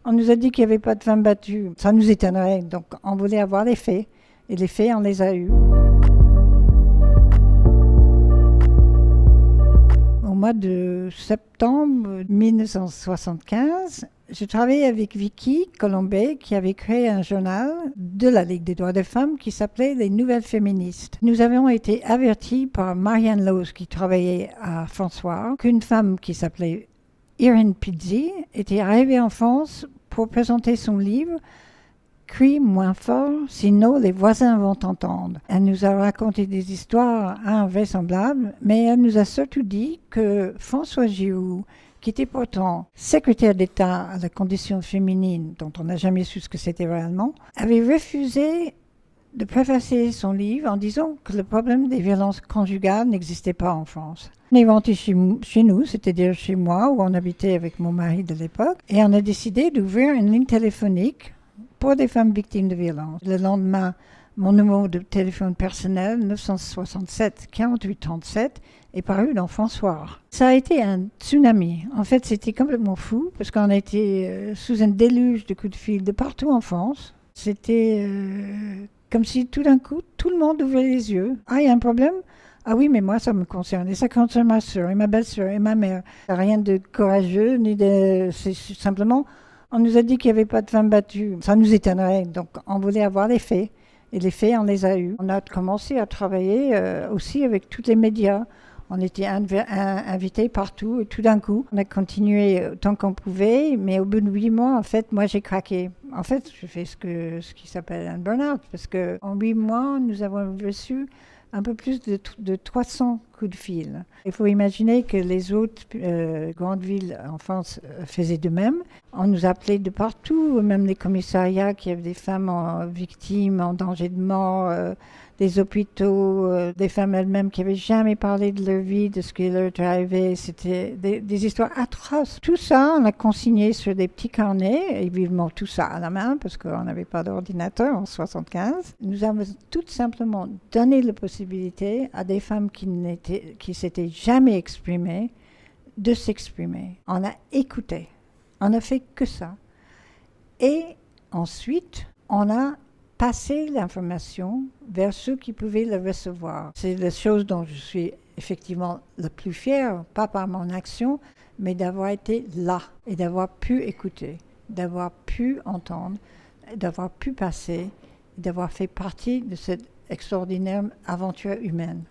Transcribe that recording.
On nous a dit qu'il n'y avait pas de femmes battues. Ça nous étonnerait, donc on voulait avoir les faits. Et les faits, on les a eus. Au mois de septembre 1975, je travaillais avec Vicky Colombet qui avait créé un journal de la Ligue des droits des femmes qui s'appelait Les Nouvelles Féministes. Nous avions été avertis par Marianne Lose qui travaillait à François qu'une femme qui s'appelait Irène Pizzi était arrivée en France pour présenter son livre « Crie moins fort, sinon les voisins vont t'entendre ». Elle nous a raconté des histoires invraisemblables, mais elle nous a surtout dit que François Giroux, qui était pourtant secrétaire d'État à la condition féminine, dont on n'a jamais su ce que c'était réellement, avait refusé de préfacer son livre en disant que le problème des violences conjugales n'existait pas en France. On est rentré chez nous, c'est-à-dire chez moi, où on habitait avec mon mari de l'époque, et on a décidé d'ouvrir une ligne téléphonique pour des femmes victimes de violences. Le lendemain, mon numéro de téléphone personnel, 967 48 37, est paru dans François. Ça a été un tsunami. En fait, c'était complètement fou, parce qu'on a été sous un déluge de coups de fil de partout en France. C'était comme si tout d'un coup, tout le monde ouvrait les yeux. Ah, il y a un problème ? Ah oui, mais moi, ça me concerne. Et ça concerne ma soeur, et ma belle-soeur, et ma mère. Rien de courageux, c'est simplement, on nous a dit qu'il n'y avait pas de femmes battues. Ça nous étonnerait, donc on voulait avoir les faits. Et les faits, on les a eus. On a commencé à travailler aussi avec tous les médias. On était invités partout et tout d'un coup, on a continué tant qu'on pouvait, mais au bout de 8 mois, en fait, moi j'ai craqué. En fait, je fais ce qui s'appelle un burn-out parce qu'en 8 mois, nous avons reçu un peu plus de 300 coups de fil. Il faut imaginer que les autres grandes villes en France faisaient de même. On nous appelait de partout, même les commissariats qui avaient des femmes victimes, en danger de mort, des hôpitaux, des femmes elles-mêmes qui n'avaient jamais parlé de leur vie, de ce qui leur était arrivé. C'était des histoires atroces. Tout ça, on a consigné sur des petits carnets, évidemment tout ça à la main, parce qu'on n'avait pas d'ordinateur en 1975. Nous avons tout simplement donné la possibilité à des femmes qui s'étaient jamais exprimées, de s'exprimer. On a écouté. On n'a fait que ça. Et ensuite, on a passé l'information vers ceux qui pouvaient le recevoir. C'est la chose dont je suis effectivement le plus fière, pas par mon action, mais d'avoir été là et d'avoir pu écouter, d'avoir pu entendre, d'avoir pu passer, d'avoir fait partie de cette extraordinaire aventure humaine.